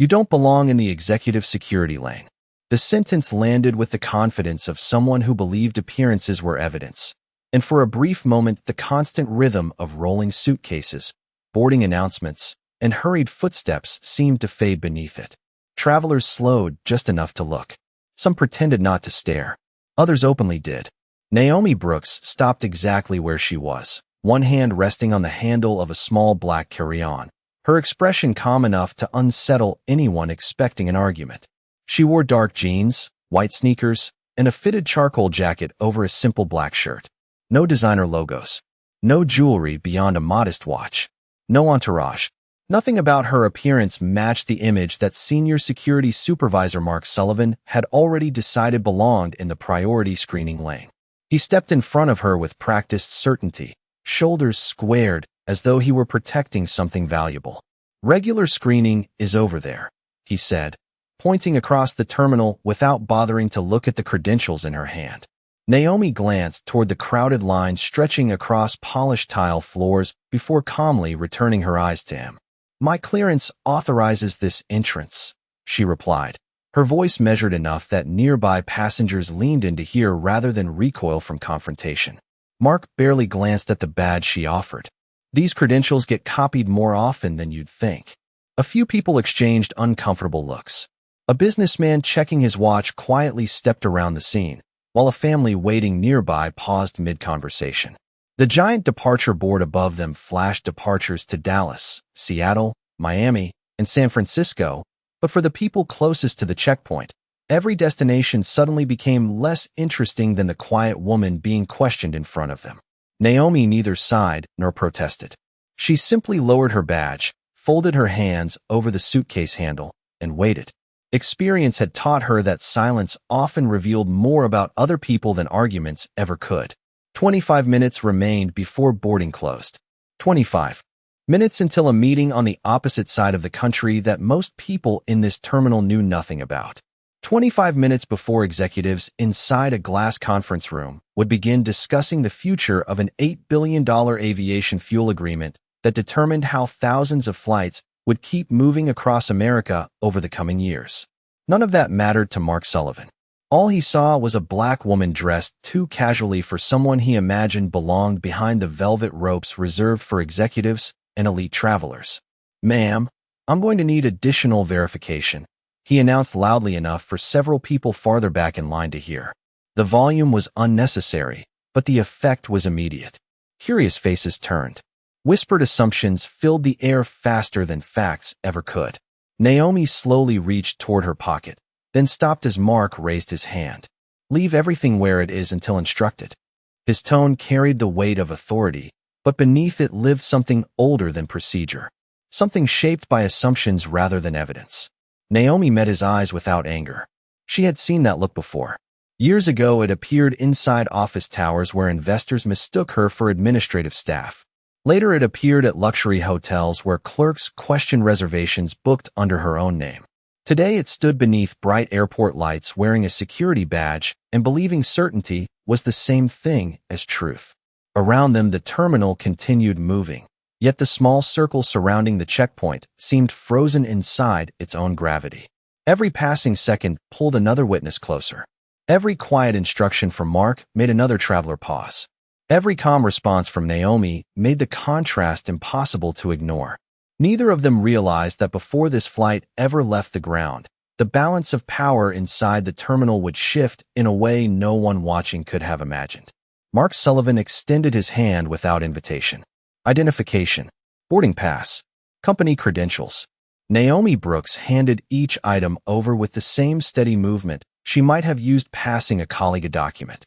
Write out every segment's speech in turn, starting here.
You don't belong in the executive security lane. The sentence landed with the confidence of someone who believed appearances were evidence. And for a brief moment, the constant rhythm of rolling suitcases, boarding announcements, and hurried footsteps seemed to fade beneath it. Travelers slowed just enough to look. Some pretended not to stare. Others openly did. Naomi Brooks stopped exactly where she was, one hand resting on the handle of a small black carry-on, her expression calm enough to unsettle anyone expecting an argument. She wore dark jeans, white sneakers, and a fitted charcoal jacket over a simple black shirt. No designer logos. No jewelry beyond a modest watch. No entourage. Nothing about her appearance matched the image that senior security supervisor Mark Sullivan had already decided belonged in the priority screening lane. He stepped in front of her with practiced certainty, shoulders squared as though he were protecting something valuable. "Regular screening is over there," he said, pointing across the terminal without bothering to look at the credentials in her hand. Naomi glanced toward the crowded line stretching across polished tile floors before calmly returning her eyes to him. "My clearance authorizes this entrance," she replied, her voice measured enough that nearby passengers leaned in to hear rather than recoil from confrontation. Mark barely glanced at the badge she offered. These credentials get copied more often than you'd think. A few people exchanged uncomfortable looks. A businessman checking his watch quietly stepped around the scene, while a family waiting nearby paused mid-conversation. The giant departure board above them flashed departures to Dallas, Seattle, Miami, and San Francisco, but for the people closest to the checkpoint, every destination suddenly became less interesting than the quiet woman being questioned in front of them. Naomi neither sighed nor protested. She simply lowered her badge, folded her hands over the suitcase handle, and waited. Experience had taught her that silence often revealed more about other people than arguments ever could. 25 minutes remained before boarding closed. 25 minutes until a meeting on the opposite side of the country that most people in this terminal knew nothing about. 25 minutes before executives inside a glass conference room would begin discussing the future of an $8 billion aviation fuel agreement that determined how thousands of flights would keep moving across America over the coming years. None of that mattered to Mark Sullivan. All he saw was a black woman dressed too casually for someone he imagined belonged behind the velvet ropes reserved for executives and elite travelers. "Ma'am, I'm going to need additional verification," he announced loudly enough for several people farther back in line to hear. The volume was unnecessary, but the effect was immediate. Curious faces turned. Whispered assumptions filled the air faster than facts ever could. Naomi slowly reached toward her pocket, then stopped as Mark raised his hand. "Leave everything where it is until instructed." His tone carried the weight of authority, but beneath it lived something older than procedure, something shaped by assumptions rather than evidence. Naomi met his eyes without anger. She had seen that look before. Years ago, it appeared inside office towers where investors mistook her for administrative staff. Later, it appeared at luxury hotels where clerks questioned reservations booked under her own name. Today, it stood beneath bright airport lights wearing a security badge and believing certainty was the same thing as truth. Around them, the terminal continued moving, yet the small circle surrounding the checkpoint seemed frozen inside its own gravity. Every passing second pulled another witness closer. Every quiet instruction from Mark made another traveler pause. Every calm response from Naomi made the contrast impossible to ignore. Neither of them realized that before this flight ever left the ground, the balance of power inside the terminal would shift in a way no one watching could have imagined. Mark Sullivan extended his hand without invitation. Identification, boarding pass, company credentials. Naomi Brooks handed each item over with the same steady movement she might have used passing a colleague a document.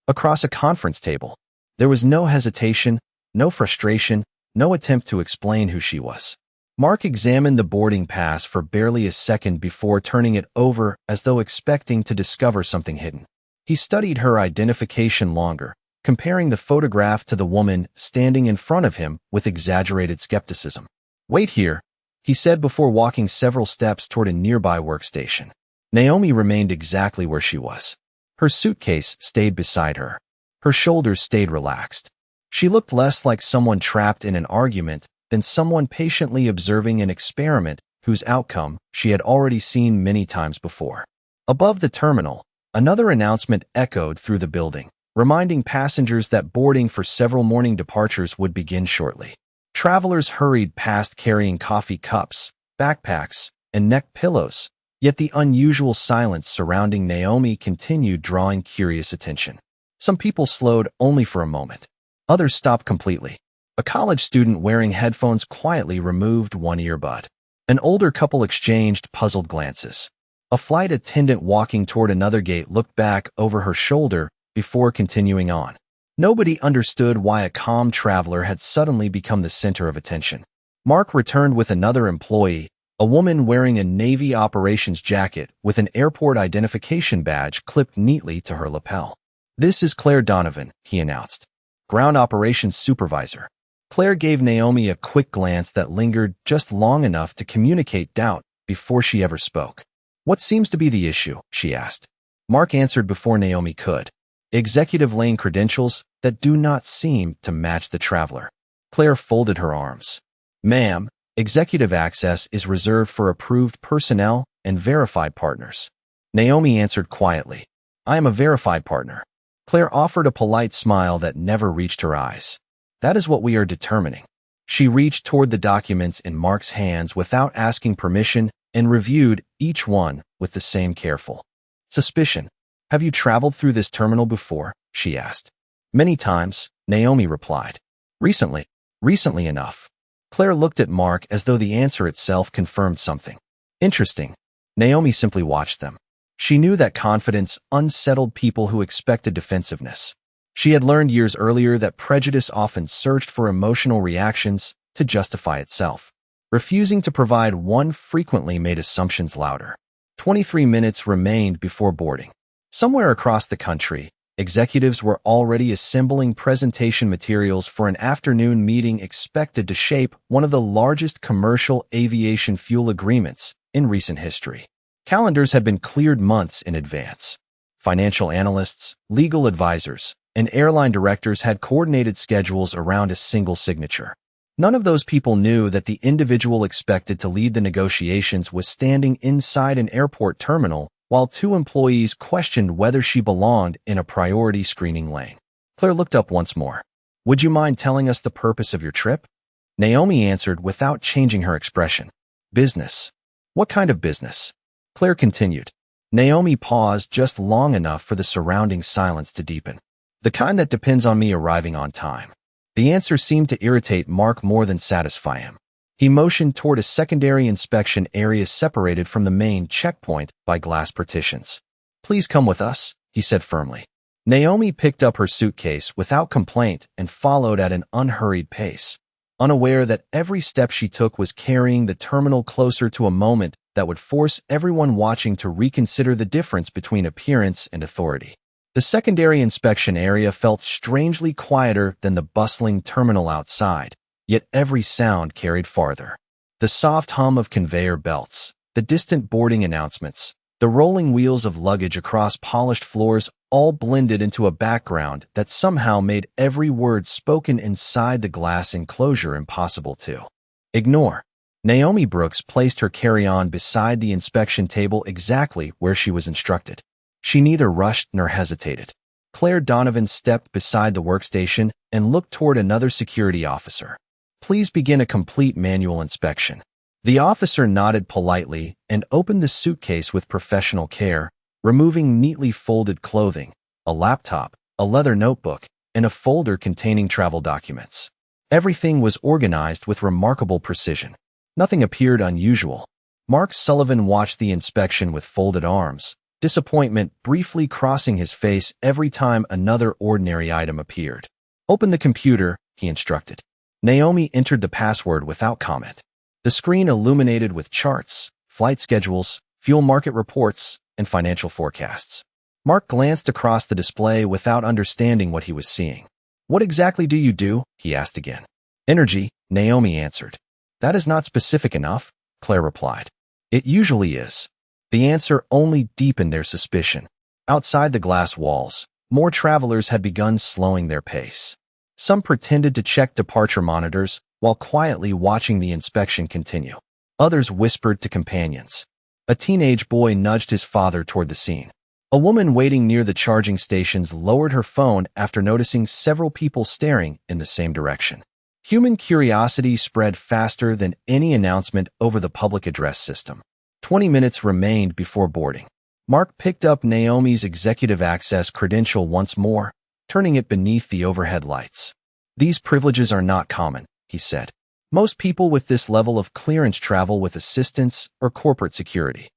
Across a conference table, there was no hesitation, no frustration, no attempt to explain who she was. Mark examined the boarding pass for barely a second before turning it over as though expecting to discover something hidden. He studied her identification longer, comparing the photograph to the woman standing in front of him with exaggerated skepticism. "Wait here," he said before walking several steps toward a nearby workstation. Naomi remained exactly where she was. Her suitcase stayed beside her. Her shoulders stayed relaxed. She looked less like someone trapped in an argument than someone patiently observing an experiment whose outcome she had already seen many times before. Above the terminal, another announcement echoed through the building, reminding passengers that boarding for several morning departures would begin shortly. Travelers hurried past carrying coffee cups, backpacks, and neck pillows, yet the unusual silence surrounding Naomi continued drawing curious attention. Some people slowed only for a moment. Others stopped completely. A college student wearing headphones quietly removed one earbud. An older couple exchanged puzzled glances. A flight attendant walking toward another gate looked back over her shoulder before continuing on. Nobody understood why a calm traveler had suddenly become the center of attention. Mark returned with another employee, a woman wearing a Navy operations jacket with an airport identification badge clipped neatly to her lapel. "This is Claire Donovan," he announced. "Ground operations supervisor." Claire gave Naomi a quick glance that lingered just long enough to communicate doubt before she ever spoke. "What seems to be the issue?" she asked. Mark answered before Naomi could. "Executive lane credentials that do not seem to match the traveler." Claire folded her arms. "Ma'am, executive access is reserved for approved personnel and verified partners." Naomi answered quietly, "I am a verified partner." Claire offered a polite smile that never reached her eyes. "That is what we are determining." She reached toward the documents in Mark's hands without asking permission and reviewed each one with the same careful suspicion. "Have you traveled through this terminal before?" she asked. "Many times," Naomi replied. Recently enough." Claire looked at Mark as though the answer itself confirmed something. "Interesting." Naomi simply watched them. She knew that confidence unsettled people who expected defensiveness. She had learned years earlier that prejudice often searched for emotional reactions to justify itself. Refusing to provide one frequently made assumptions louder. 23 minutes remained before boarding. Somewhere across the country, executives were already assembling presentation materials for an afternoon meeting expected to shape one of the largest commercial aviation fuel agreements in recent history. Calendars had been cleared months in advance. Financial analysts, legal advisors, and airline directors had coordinated schedules around a single signature. None of those people knew that the individual expected to lead the negotiations was standing inside an airport terminal while two employees questioned whether she belonged in a priority screening lane. Claire looked up once more. "Would you mind telling us the purpose of your trip?" Naomi answered without changing her expression. "Business." "What kind of business?" Claire continued. Naomi paused just long enough for the surrounding silence to deepen. "The kind that depends on me arriving on time." The answer seemed to irritate Mark more than satisfy him. He motioned toward a secondary inspection area separated from the main checkpoint by glass partitions. "Please come with us," he said firmly. Naomi picked up her suitcase without complaint and followed at an unhurried pace, unaware that every step she took was carrying the terminal closer to a moment that would force everyone watching to reconsider the difference between appearance and authority. The secondary inspection area felt strangely quieter than the bustling terminal outside, yet every sound carried farther. The soft hum of conveyor belts, the distant boarding announcements, the rolling wheels of luggage across polished floors all blended into a background that somehow made every word spoken inside the glass enclosure impossible to ignore. Naomi Brooks placed her carry-on beside the inspection table exactly where she was instructed. She neither rushed nor hesitated. Claire Donovan stepped beside the workstation and looked toward another security officer. "Please begin a complete manual inspection." The officer nodded politely and opened the suitcase with professional care, removing neatly folded clothing, a laptop, a leather notebook, and a folder containing travel documents. Everything was organized with remarkable precision. Nothing appeared unusual. Mark Sullivan watched the inspection with folded arms, disappointment briefly crossing his face every time another ordinary item appeared. "Open the computer," he instructed. Naomi entered the password without comment. The screen illuminated with charts, flight schedules, fuel market reports, and financial forecasts. Mark glanced across the display without understanding what he was seeing. "What exactly do you do?" he asked again. "Energy," Naomi answered. "That is not specific enough," Claire replied. "It usually is." The answer only deepened their suspicion. Outside the glass walls, more travelers had begun slowing their pace. Some pretended to check departure monitors while quietly watching the inspection continue. Others whispered to companions. A teenage boy nudged his father toward the scene. A woman waiting near the charging stations lowered her phone after noticing several people staring in the same direction. Human curiosity spread faster than any announcement over the public address system. 20 minutes remained before boarding. Mark picked up Naomi's executive access credential once more, turning it beneath the overhead lights. "These privileges are not common," he said. "Most people with this level of clearance travel with assistance or corporate security."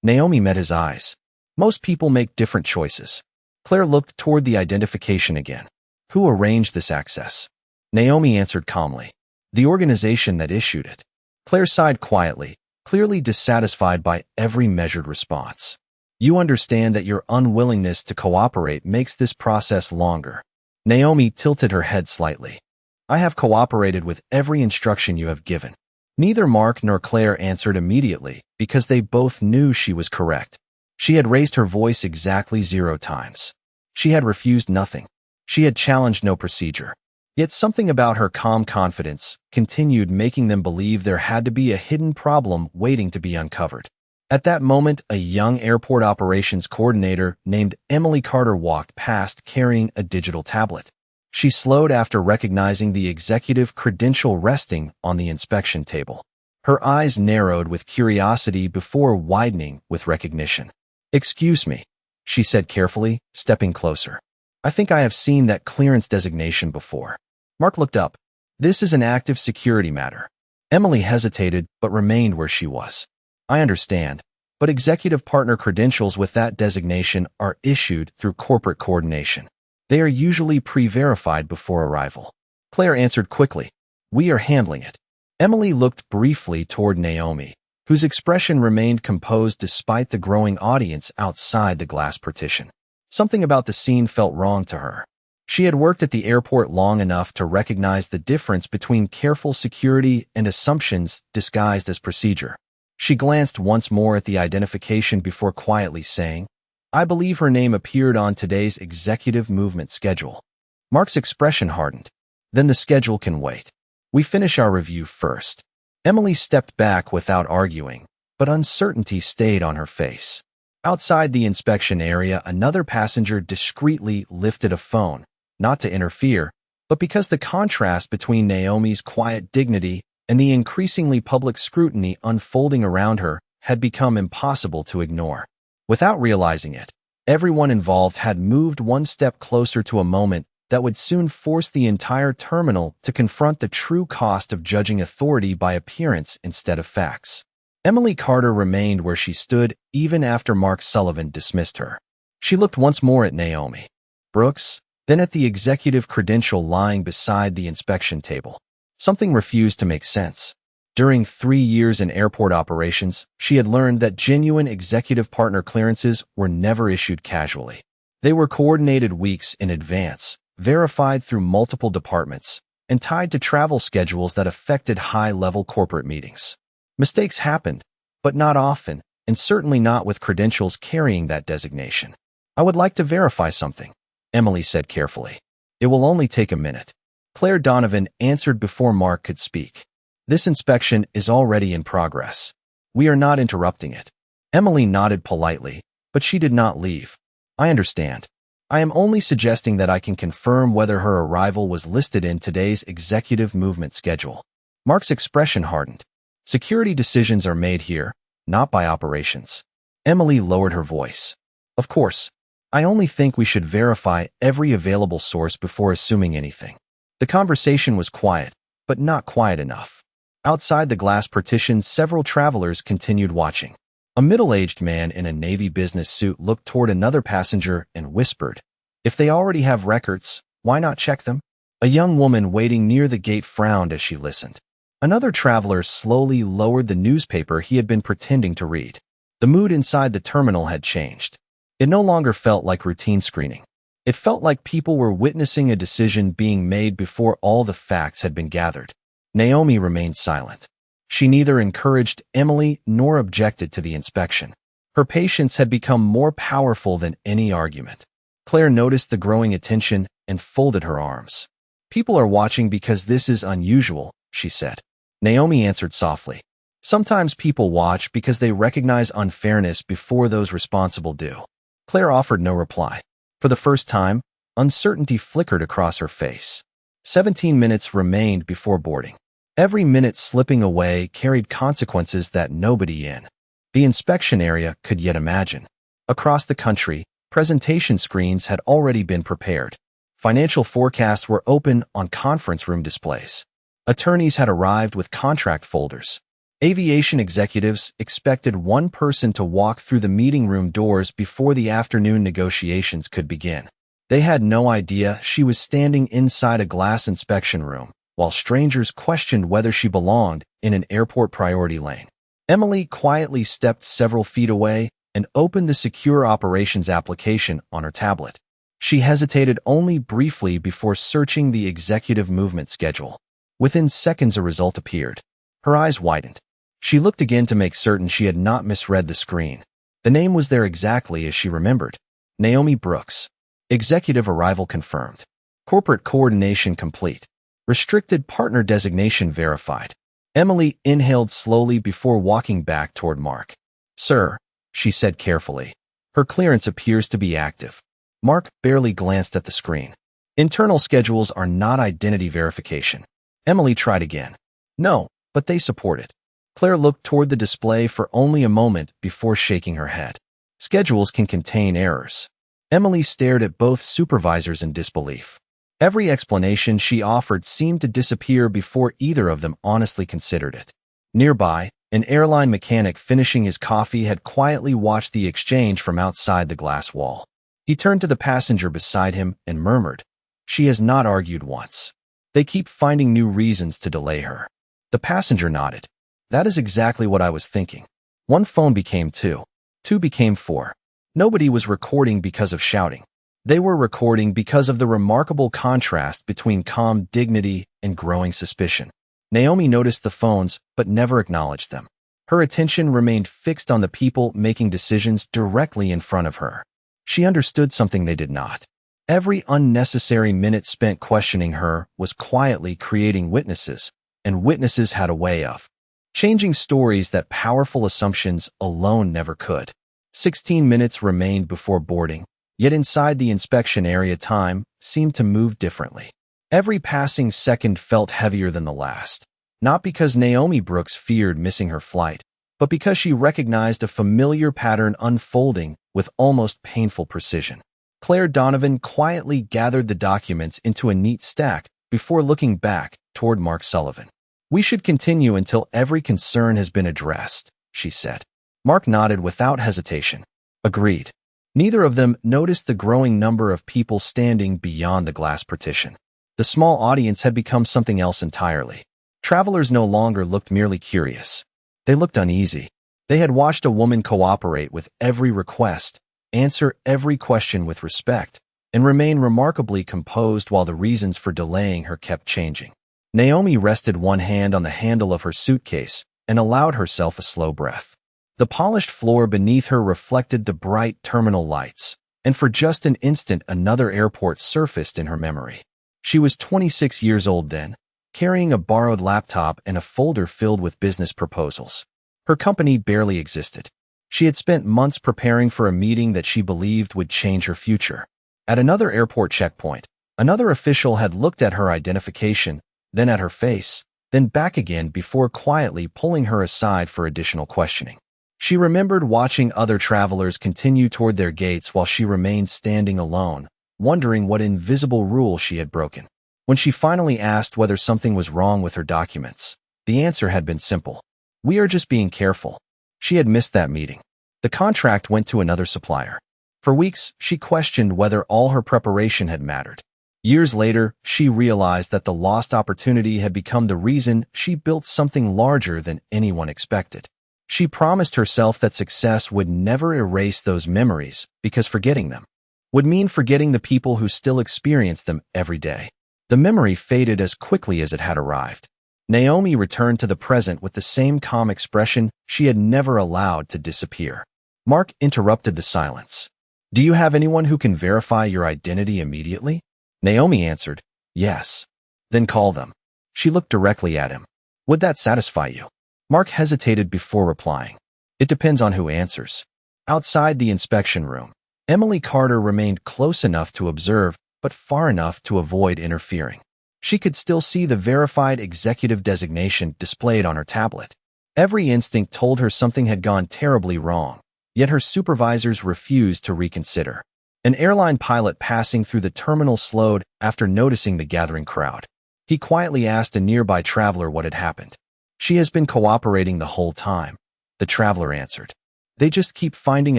Naomi met his eyes. "Most people make different choices." Claire looked toward the identification again. "Who arranged this access?" Naomi answered calmly. "The organization that issued it." Claire sighed quietly, clearly dissatisfied by every measured response. "You understand that your unwillingness to cooperate makes this process longer." Naomi tilted her head slightly. "I have cooperated with every instruction you have given." Neither Mark nor Claire answered immediately because they both knew she was correct. She had raised her voice exactly 0 times. She had refused nothing. She had challenged no procedure. Yet something about her calm confidence continued making them believe there had to be a hidden problem waiting to be uncovered. At that moment, a young airport operations coordinator named Emily Carter walked past carrying a digital tablet. She slowed after recognizing the executive credential resting on the inspection table. Her eyes narrowed with curiosity before widening with recognition. "Excuse me," she said carefully, stepping closer. "I think I have seen that clearance designation before." Mark looked up. "This is an active security matter." Emily hesitated but remained where she was. "I understand, but executive partner credentials with that designation are issued through corporate coordination. They are usually pre-verified before arrival." Claire answered quickly. "We are handling it." Emily looked briefly toward Naomi, whose expression remained composed despite the growing audience outside the glass partition. Something about the scene felt wrong to her. She had worked at the airport long enough to recognize the difference between careful security and assumptions disguised as procedure. She glanced once more at the identification before quietly saying, "I believe her name appeared on today's executive movement schedule." Mark's expression hardened. "Then the schedule can wait. We finish our review first." Emily stepped back without arguing, but uncertainty stayed on her face. Outside the inspection area, another passenger discreetly lifted a phone, not to interfere, but because the contrast between Naomi's quiet dignity and the increasingly public scrutiny unfolding around her had become impossible to ignore. Without realizing it, everyone involved had moved one step closer to a moment that would soon force the entire terminal to confront the true cost of judging authority by appearance instead of facts. Emily Carter remained where she stood even after Mark Sullivan dismissed her. She looked once more at Naomi Brooks, then at the executive credential lying beside the inspection table. Something refused to make sense. During 3 years in airport operations, she had learned that genuine executive partner clearances were never issued casually. They were coordinated weeks in advance, verified through multiple departments, and tied to travel schedules that affected high-level corporate meetings. Mistakes happened, but not often, and certainly not with credentials carrying that designation. "I would like to verify something," Emily said carefully. "It will only take a minute." Claire Donovan answered before Mark could speak. "This inspection is already in progress. We are not interrupting it." Emily nodded politely, but she did not leave. "I understand. I am only suggesting that I can confirm whether her arrival was listed in today's executive movement schedule." Mark's expression hardened. "Security decisions are made here, not by operations." Emily lowered her voice. "Of course. I only think we should verify every available source before assuming anything." The conversation was quiet, but not quiet enough. Outside the glass partition, several travelers continued watching. A middle-aged man in a Navy business suit looked toward another passenger and whispered, "If they already have records, why not check them?" A young woman waiting near the gate frowned as she listened. Another traveler slowly lowered the newspaper he had been pretending to read. The mood inside the terminal had changed. It no longer felt like routine screening. It felt like people were witnessing a decision being made before all the facts had been gathered. Naomi remained silent. She neither encouraged Emily nor objected to the inspection. Her patience had become more powerful than any argument. Claire noticed the growing attention and folded her arms. "People are watching because this is unusual," she said. Naomi answered softly, Sometimes people watch because they recognize unfairness before those responsible do. Claire offered no reply. For the first time, uncertainty flickered across her face. 17 minutes remained before boarding. Every minute slipping away carried consequences that nobody in the inspection area could yet imagine. Across the country, presentation screens had already been prepared. Financial forecasts were open on conference room displays. Attorneys had arrived with contract folders. Aviation executives expected one person to walk through the meeting room doors before the afternoon negotiations could begin. They had no idea she was standing inside a glass inspection room, while strangers questioned whether she belonged in an airport priority lane. Emily quietly stepped several feet away and opened the secure operations application on her tablet. She hesitated only briefly before searching the executive movement schedule. Within seconds, a result appeared. Her eyes widened. She looked again to make certain she had not misread the screen. The name was there exactly as she remembered. Naomi Brooks. Executive arrival confirmed. Corporate coordination complete. Restricted partner designation verified. Emily inhaled slowly before walking back toward Mark. "Sir," she said carefully. "Her clearance appears to be active." Mark barely glanced at the screen. "Internal schedules are not identity verification." Emily tried again. "No, but they support it." Claire looked toward the display for only a moment before shaking her head. "Schedules can contain errors." Emily stared at both supervisors in disbelief. Every explanation she offered seemed to disappear before either of them honestly considered it. Nearby, an airline mechanic finishing his coffee had quietly watched the exchange from outside the glass wall. He turned to the passenger beside him and murmured, "She has not argued once. They keep finding new reasons to delay her." The passenger nodded. "That is exactly what I was thinking." One phone became two. Two became four. Nobody was recording because of shouting. They were recording because of the remarkable contrast between calm dignity and growing suspicion. Naomi noticed the phones, but never acknowledged them. Her attention remained fixed on the people making decisions directly in front of her. She understood something they did not. Every unnecessary minute spent questioning her was quietly creating witnesses, and witnesses had a way of changing stories that powerful assumptions alone never could. 16 minutes remained before boarding, yet inside the inspection area time seemed to move differently. Every passing second felt heavier than the last, not because Naomi Brooks feared missing her flight, but because she recognized a familiar pattern unfolding with almost painful precision. Claire Donovan quietly gathered the documents into a neat stack before looking back toward Mark Sullivan. "We should continue until every concern has been addressed," she said. Mark nodded without hesitation. "Agreed." Neither of them noticed the growing number of people standing beyond the glass partition. The small audience had become something else entirely. Travelers no longer looked merely curious. They looked uneasy. They had watched a woman cooperate with every request, answer every question with respect, and remain remarkably composed while the reasons for delaying her kept changing. Naomi rested one hand on the handle of her suitcase and allowed herself a slow breath. The polished floor beneath her reflected the bright terminal lights, and for just an instant another airport surfaced in her memory. She was 26 years old then, carrying a borrowed laptop and a folder filled with business proposals. Her company barely existed. She had spent months preparing for a meeting that she believed would change her future. At another airport checkpoint, another official had looked at her identification, then at her face, then back again before quietly pulling her aside for additional questioning. She remembered watching other travelers continue toward their gates while she remained standing alone, wondering what invisible rule she had broken. When she finally asked whether something was wrong with her documents, the answer had been simple. "We are just being careful." She had missed that meeting. The contract went to another supplier. For weeks, she questioned whether all her preparation had mattered. Years later, she realized that the lost opportunity had become the reason she built something larger than anyone expected. She promised herself that success would never erase those memories because forgetting them would mean forgetting the people who still experience them every day. The memory faded as quickly as it had arrived. Naomi returned to the present with the same calm expression she had never allowed to disappear. Mark interrupted the silence. "Do you have anyone who can verify your identity immediately?" Naomi answered, "Yes." "Then call them." She looked directly at him. "Would that satisfy you?" Mark hesitated before replying. It depends on who answers. Outside the inspection room, Emily Carter remained close enough to observe, but far enough to avoid interfering. She could still see the verified executive designation displayed on her tablet. Every instinct told her something had gone terribly wrong, yet her supervisors refused to reconsider. An airline pilot passing through the terminal slowed after noticing the gathering crowd. He quietly asked a nearby traveler what had happened. "She has been cooperating the whole time," the traveler answered. "They just keep finding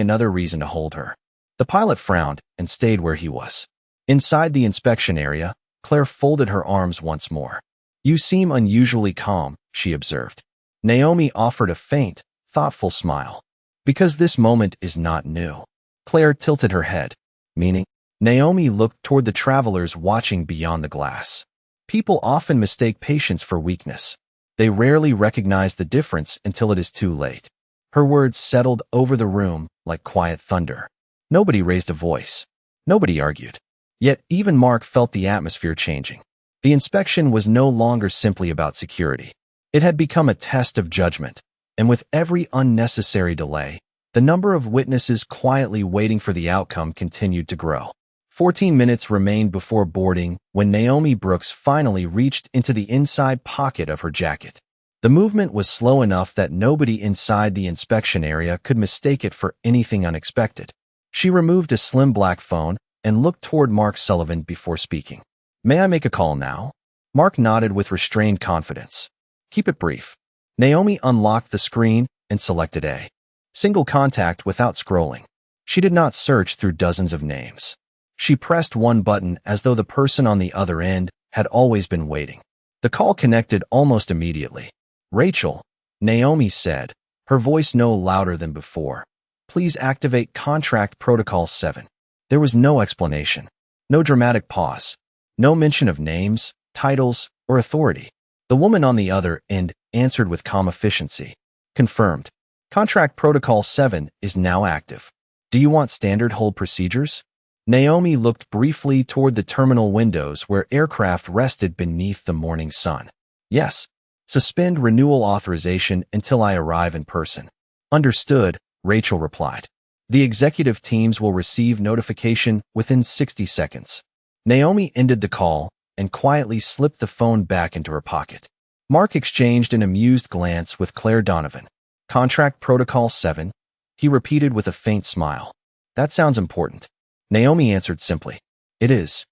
another reason to hold her." The pilot frowned and stayed where he was. Inside the inspection area, Claire folded her arms once more. "You seem unusually calm," she observed. Naomi offered a faint, thoughtful smile. "Because this moment is not new." Claire tilted her head. "Meaning?" Naomi looked toward the travelers watching beyond the glass. "People often mistake patience for weakness. They rarely recognize the difference until it is too late." Her words settled over the room like quiet thunder. Nobody raised a voice. Nobody argued. Yet even Mark felt the atmosphere changing. The inspection was no longer simply about security. It had become a test of judgment, and with every unnecessary delay, the number of witnesses quietly waiting for the outcome continued to grow. 14 minutes remained before boarding when Naomi Brooks finally reached into the inside pocket of her jacket. The movement was slow enough that nobody inside the inspection area could mistake it for anything unexpected. She removed a slim black phone and looked toward Mark Sullivan before speaking. "May I make a call now?" Mark nodded with restrained confidence. "Keep it brief." Naomi unlocked the screen and selected A. Single contact without scrolling. She did not search through dozens of names. She pressed one button as though the person on the other end had always been waiting. The call connected almost immediately. "Rachel," Naomi said, her voice no louder than before. "Please activate Contract Protocol 7. There was no explanation. No dramatic pause. No mention of names, titles, or authority. The woman on the other end answered with calm efficiency. "Confirmed. Contract Protocol 7 is now active. Do you want standard hold procedures?" Naomi looked briefly toward the terminal windows where aircraft rested beneath the morning sun. "Yes. Suspend renewal authorization until I arrive in person." "Understood," Rachel replied. "The executive teams will receive notification within 60 seconds." Naomi ended the call and quietly slipped the phone back into her pocket. Mark exchanged an amused glance with Claire Donovan. "Contract Protocol 7, he repeated with a faint smile. "That sounds important." Naomi answered simply, "It is."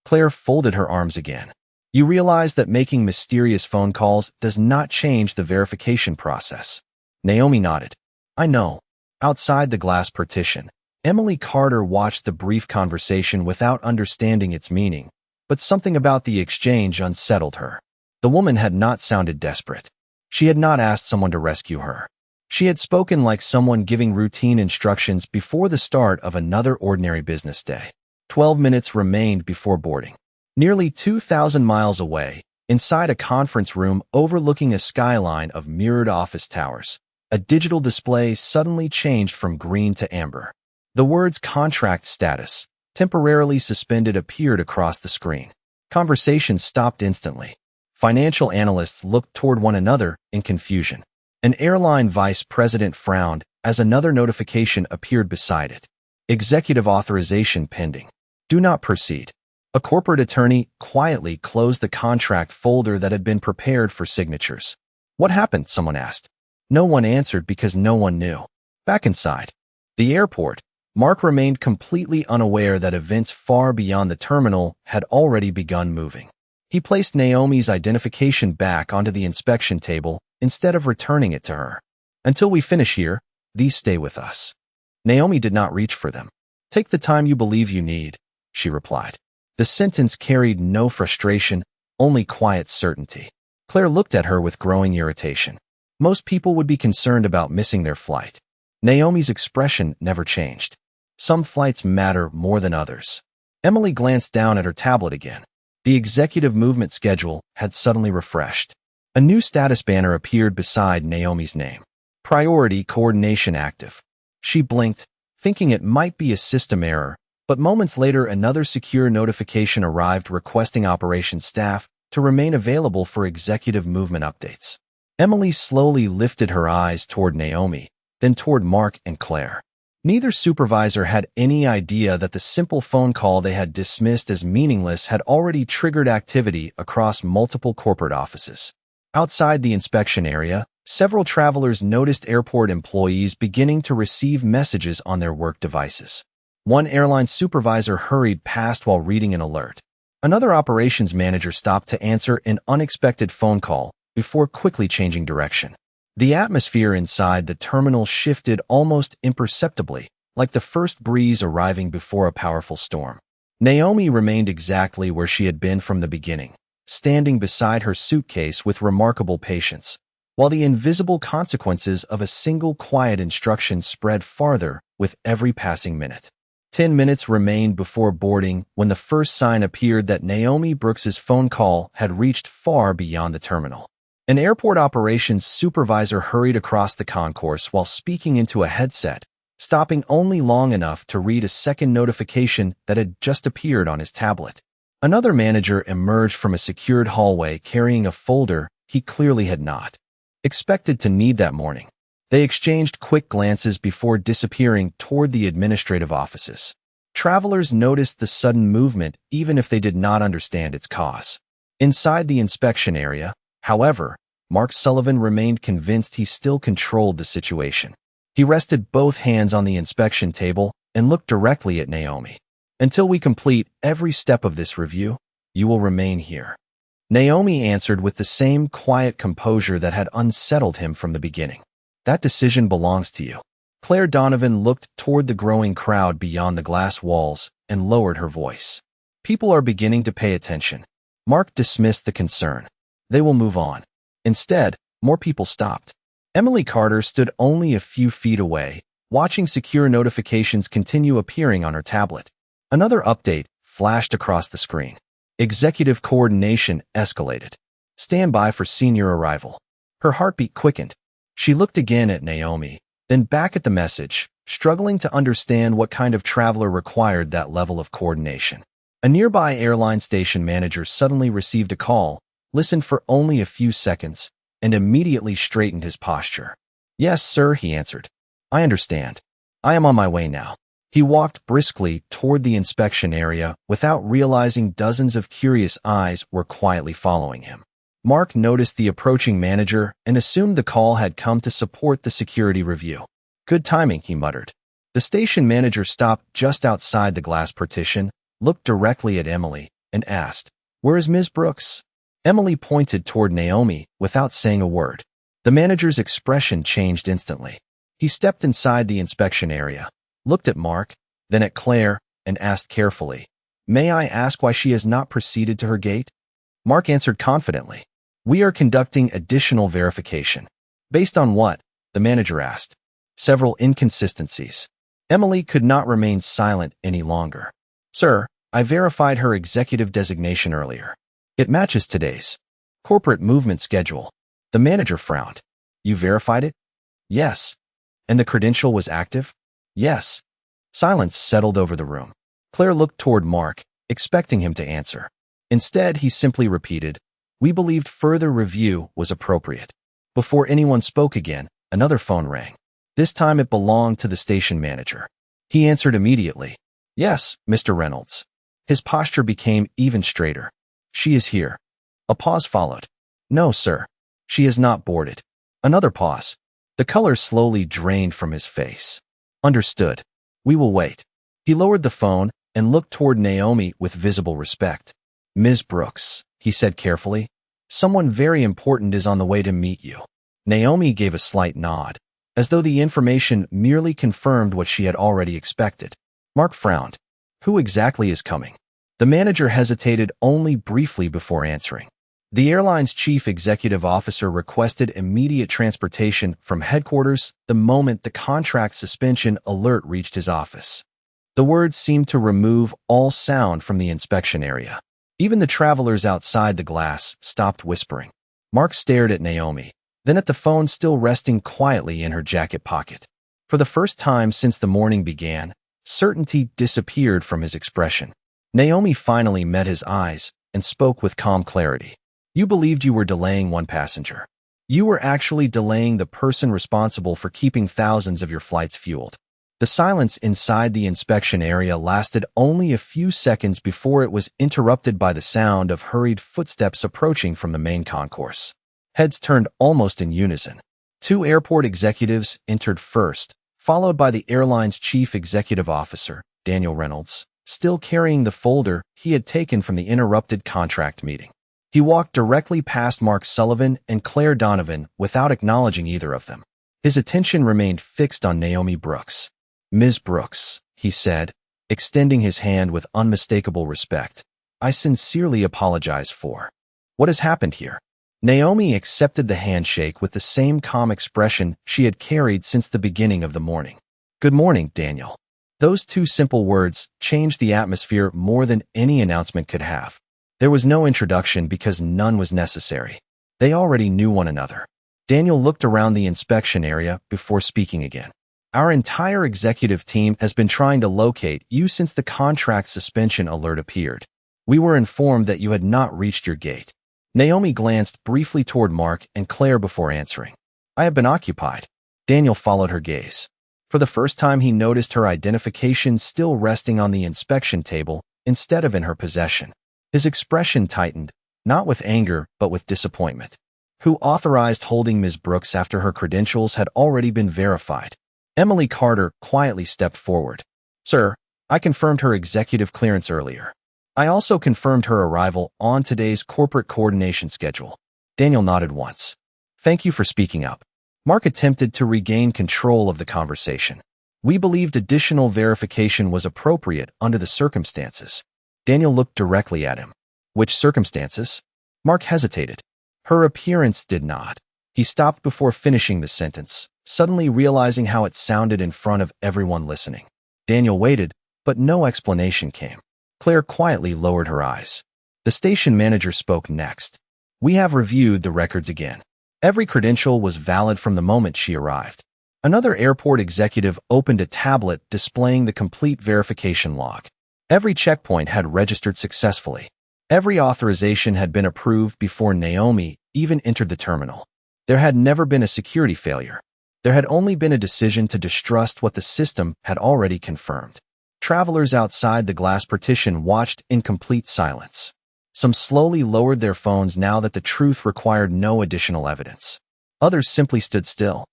Claire folded her arms again. "You realize that making mysterious phone calls does not change the verification process." Naomi nodded. "I know." Outside the glass partition, Emily Carter watched the brief conversation without understanding its meaning, but something about the exchange unsettled her. The woman had not sounded desperate. She had not asked someone to rescue her. She had spoken like someone giving routine instructions before the start of another ordinary business day. 12 minutes remained before boarding. Nearly 2,000 miles away, inside a conference room overlooking a skyline of mirrored office towers, a digital display suddenly changed from green to amber. The words "contract status" temporarily suspended appeared across the screen. Conversation stopped instantly. Financial analysts looked toward one another in confusion. An airline vice president frowned as another notification appeared beside it. "Executive authorization pending. Do not proceed." A corporate attorney quietly closed the contract folder that had been prepared for signatures. "What happened?" someone asked. No one answered because no one knew. Back inside the airport, Mark remained completely unaware that events far beyond the terminal had already begun moving. He placed Naomi's identification back onto the inspection table instead of returning it to her. "Until we finish here, these stay with us." Naomi did not reach for them. "Take the time you believe you need," she replied. The sentence carried no frustration, only quiet certainty. Claire looked at her with growing irritation. Most people would be concerned about missing their flight. Naomi's expression never changed. Some flights matter more than others. Emily glanced down at her tablet again. The executive movement schedule had suddenly refreshed. A new status banner appeared beside Naomi's name. "Priority coordination active." She blinked, thinking it might be a system error, but moments later another secure notification arrived requesting operations staff to remain available for executive movement updates. Emily slowly lifted her eyes toward Naomi, then toward Mark and Claire. Neither supervisor had any idea that the simple phone call they had dismissed as meaningless had already triggered activity across multiple corporate offices. Outside the inspection area, several travelers noticed airport employees beginning to receive messages on their work devices. One airline supervisor hurried past while reading an alert. Another operations manager stopped to answer an unexpected phone call before quickly changing direction. The atmosphere inside the terminal shifted almost imperceptibly, like the first breeze arriving before a powerful storm. Naomi remained exactly where she had been from the beginning, standing beside her suitcase with remarkable patience, while the invisible consequences of a single quiet instruction spread farther with every passing minute. 10 minutes remained before boarding when the first sign appeared that Naomi Brooks's phone call had reached far beyond the terminal. An airport operations supervisor hurried across the concourse while speaking into a headset, stopping only long enough to read a second notification that had just appeared on his tablet. Another manager emerged from a secured hallway carrying a folder he clearly had not expected to need that morning. They exchanged quick glances before disappearing toward the administrative offices. Travelers noticed the sudden movement even if they did not understand its cause. Inside the inspection area, however, Mark Sullivan remained convinced he still controlled the situation. He rested both hands on the inspection table and looked directly at Naomi. "Until we complete every step of this review, you will remain here." Naomi answered with the same quiet composure that had unsettled him from the beginning. "That decision belongs to you." Claire Donovan looked toward the growing crowd beyond the glass walls and lowered her voice. "People are beginning to pay attention." Mark dismissed the concern. "They will move on." Instead, more people stopped. Emily Carter stood only a few feet away, watching secure notifications continue appearing on her tablet. Another update flashed across the screen. Executive coordination escalated. "Stand by for senior arrival." Her heartbeat quickened. She looked again at Naomi, then back at the message, struggling to understand what kind of traveler required that level of coordination. A nearby airline station manager suddenly received a call, listened for only a few seconds, and immediately straightened his posture. "Yes, sir," he answered. "I understand. I am on my way now." He walked briskly toward the inspection area without realizing dozens of curious eyes were quietly following him. Mark noticed the approaching manager and assumed the call had come to support the security review. "Good timing," he muttered. The station manager stopped just outside the glass partition, looked directly at Emily, and asked, "Where is Ms. Brooks?" Emily pointed toward Naomi without saying a word. The manager's expression changed instantly. He stepped inside the inspection area, looked at Mark, then at Claire, and asked carefully, "May I ask why she has not proceeded to her gate?" Mark answered confidently, "We are conducting additional verification." "Based on what?" the manager asked. "Several inconsistencies." Emily could not remain silent any longer. "Sir, I verified her executive designation earlier. It matches today's corporate movement schedule." The manager frowned. "You verified it?" "Yes." "And the credential was active?" "Yes." Silence settled over the room. Claire looked toward Mark, expecting him to answer. Instead, he simply repeated, "We believed further review was appropriate." Before anyone spoke again, another phone rang. This time it belonged to the station manager. He answered immediately. "Yes, Mr. Reynolds." His posture became even straighter. "She is here." A pause followed. "No, sir. She has not boarded." Another pause. The color slowly drained from his face. "Understood. We will wait." He lowered the phone and looked toward Naomi with visible respect. "Ms. Brooks," he said carefully, "someone very important is on the way to meet you." Naomi gave a slight nod, as though the information merely confirmed what she had already expected. Mark frowned. "Who exactly is coming?" The manager hesitated only briefly before answering. The airline's chief executive officer requested immediate transportation from headquarters the moment the contract suspension alert reached his office. The words seemed to remove all sound from the inspection area. Even the travelers outside the glass stopped whispering. Mark stared at Naomi, then at the phone still resting quietly in her jacket pocket. For the first time since the morning began, certainty disappeared from his expression. Naomi finally met his eyes and spoke with calm clarity. "You believed you were delaying one passenger. You were actually delaying the person responsible for keeping thousands of your flights fueled. The silence inside the inspection area lasted only a few seconds before it was interrupted by the sound of hurried footsteps approaching from the main concourse. Heads turned almost in unison. Two airport executives entered first, followed by the airline's chief executive officer, Daniel Reynolds, still carrying the folder he had taken from the interrupted contract meeting. He walked directly past Mark Sullivan and Claire Donovan without acknowledging either of them. His attention remained fixed on Naomi Brooks. "Ms. Brooks," he said, extending his hand with unmistakable respect, "I sincerely apologize for what has happened here." Naomi accepted the handshake with the same calm expression she had carried since the beginning of the morning. "Good morning, Daniel." Those two simple words changed the atmosphere more than any announcement could have. There was no introduction because none was necessary. They already knew one another. Daniel looked around the inspection area before speaking again. "Our entire executive team has been trying to locate you since the contract suspension alert appeared. We were informed that you had not reached your gate." Naomi glanced briefly toward Mark and Claire before answering. "I have been occupied." Daniel followed her gaze. For the first time, he noticed her identification still resting on the inspection table instead of in her possession. His expression tightened, not with anger, but with disappointment. Who authorized holding Ms. Brooks after her credentials had already been verified? Emily Carter quietly stepped forward. "Sir, I confirmed her executive clearance earlier. I also confirmed her arrival on today's corporate coordination schedule." Daniel nodded once. "Thank you for speaking up." Mark attempted to regain control of the conversation. "We believed additional verification was appropriate under the circumstances." Daniel looked directly at him. "Which circumstances?" Mark hesitated. "Her appearance did not." He stopped before finishing the sentence, suddenly realizing how it sounded in front of everyone listening. Daniel waited, but no explanation came. Claire quietly lowered her eyes. The station manager spoke next. "We have reviewed the records again. Every credential was valid from the moment she arrived." Another airport executive opened a tablet displaying the complete verification log. Every checkpoint had registered successfully. Every authorization had been approved before Naomi even entered the terminal. There had never been a security failure. There had only been a decision to distrust what the system had already confirmed. Travelers outside the glass partition watched in complete silence. Some slowly lowered their phones now that the truth required no additional evidence. Others simply stood still,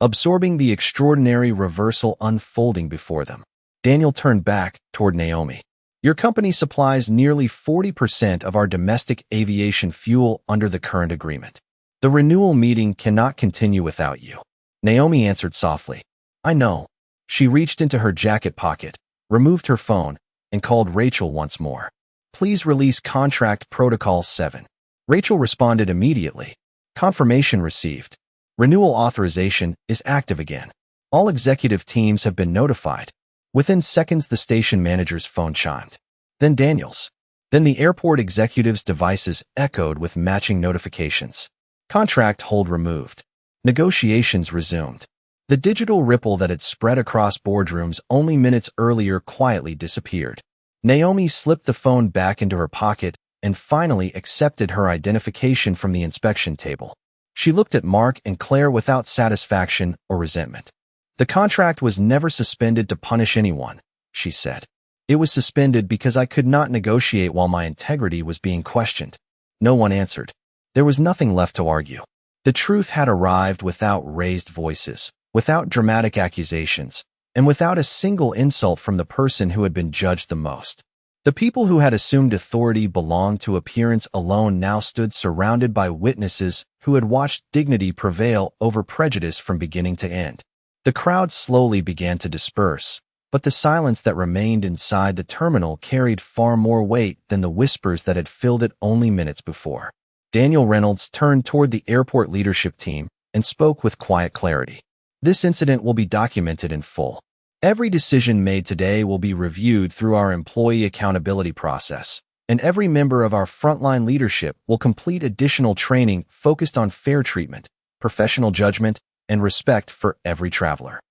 absorbing the extraordinary reversal unfolding before them. Daniel turned back toward Naomi. "Your company supplies nearly 40% of our domestic aviation fuel under the current agreement. The renewal meeting cannot continue without you." Naomi answered softly. "I know." She reached into her jacket pocket, removed her phone, and called Rachel once more. "Please release Contract Protocol 7. Rachel responded immediately. "Confirmation received. Renewal authorization is active again. All executive teams have been notified." Within seconds, the station manager's phone chimed. Then Daniel's. Then the airport executive's devices echoed with matching notifications. Contract hold removed. Negotiations resumed. The digital ripple that had spread across boardrooms only minutes earlier quietly disappeared. Naomi slipped the phone back into her pocket and finally accepted her identification from the inspection table. She looked at Mark and Claire without satisfaction or resentment. "The contract was never suspended to punish anyone," she said. "It was suspended because I could not negotiate while my integrity was being questioned." No one answered. There was nothing left to argue. The truth had arrived without raised voices, without dramatic accusations, and without a single insult from the person who had been judged the most. The people who had assumed authority belonged to appearance alone now stood surrounded by witnesses who had watched dignity prevail over prejudice from beginning to end. The crowd slowly began to disperse, but the silence that remained inside the terminal carried far more weight than the whispers that had filled it only minutes before. Daniel Reynolds turned toward the airport leadership team and spoke with quiet clarity. "This incident will be documented in full. Every decision made today will be reviewed through our employee accountability process, and every member of our frontline leadership will complete additional training focused on fair treatment, professional judgment, and respect for every traveler."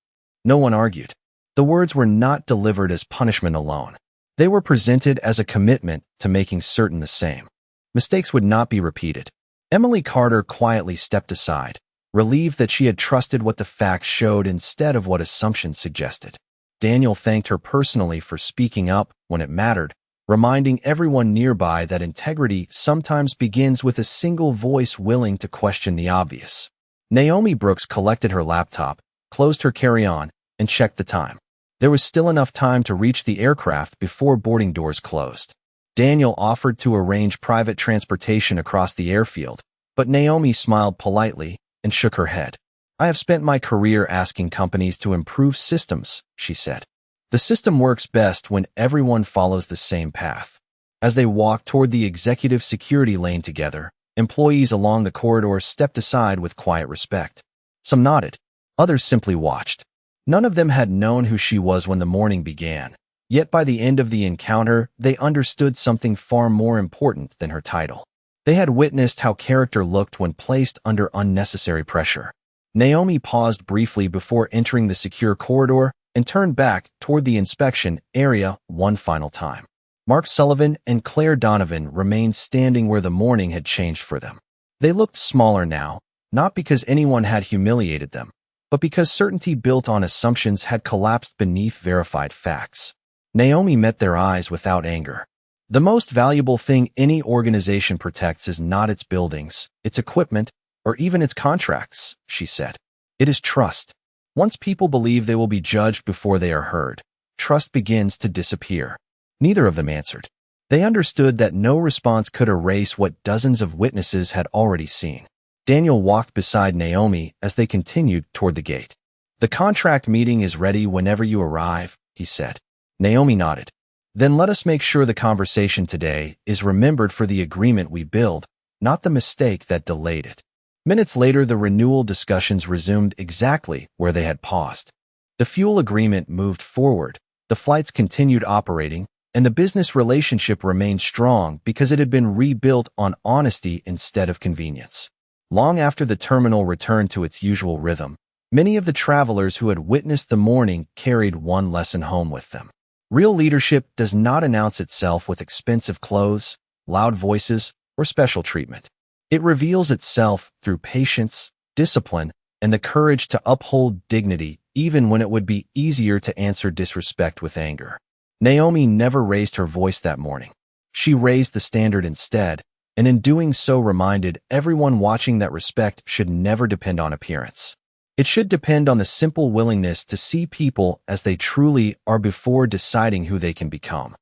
No one argued. The words were not delivered as punishment alone. They were presented as a commitment to making certain the same. Mistakes would not be repeated. Emily Carter quietly stepped aside, relieved that she had trusted what the facts showed instead of what assumptions suggested. Daniel thanked her personally for speaking up when it mattered, reminding everyone nearby that integrity sometimes begins with a single voice willing to question the obvious. Naomi Brooks collected her laptop, closed her carry-on, and checked the time. There was still enough time to reach the aircraft before boarding doors closed. Daniel offered to arrange private transportation across the airfield, but Naomi smiled politely and shook her head. "I have spent my career asking companies to improve systems," she said. "The system works best when everyone follows the same path." As they walked toward the executive security lane together, employees along the corridor stepped aside with quiet respect. Some nodded. Others simply watched. None of them had known who she was when the morning began. Yet by the end of the encounter, they understood something far more important than her title. They had witnessed how character looked when placed under unnecessary pressure. Naomi paused briefly before entering the secure corridor and turned back toward the inspection area one final time. Mark Sullivan and Claire Donovan remained standing where the morning had changed for them. They looked smaller now, not because anyone had humiliated them, but because certainty built on assumptions had collapsed beneath verified facts. Naomi met their eyes without anger. "The most valuable thing any organization protects is not its buildings, its equipment, or even its contracts," she said. "It is trust. Once people believe they will be judged before they are heard, trust begins to disappear." Neither of them answered. They understood that no response could erase what dozens of witnesses had already seen. Daniel walked beside Naomi as they continued toward the gate. "The contract meeting is ready whenever you arrive," he said. Naomi nodded. "Then let us make sure the conversation today is remembered for the agreement we build, not the mistake that delayed it." Minutes later, the renewal discussions resumed exactly where they had paused. The fuel agreement moved forward, the flights continued operating, and the business relationship remained strong because it had been rebuilt on honesty instead of convenience. Long after the terminal returned to its usual rhythm, many of the travelers who had witnessed the morning carried one lesson home with them. Real leadership does not announce itself with expensive clothes, loud voices, or special treatment. It reveals itself through patience, discipline, and the courage to uphold dignity even when it would be easier to answer disrespect with anger. Naomi never raised her voice that morning. She raised the standard instead, and in doing so reminded everyone watching that respect should never depend on appearance. It should depend on the simple willingness to see people as they truly are before deciding who they can become.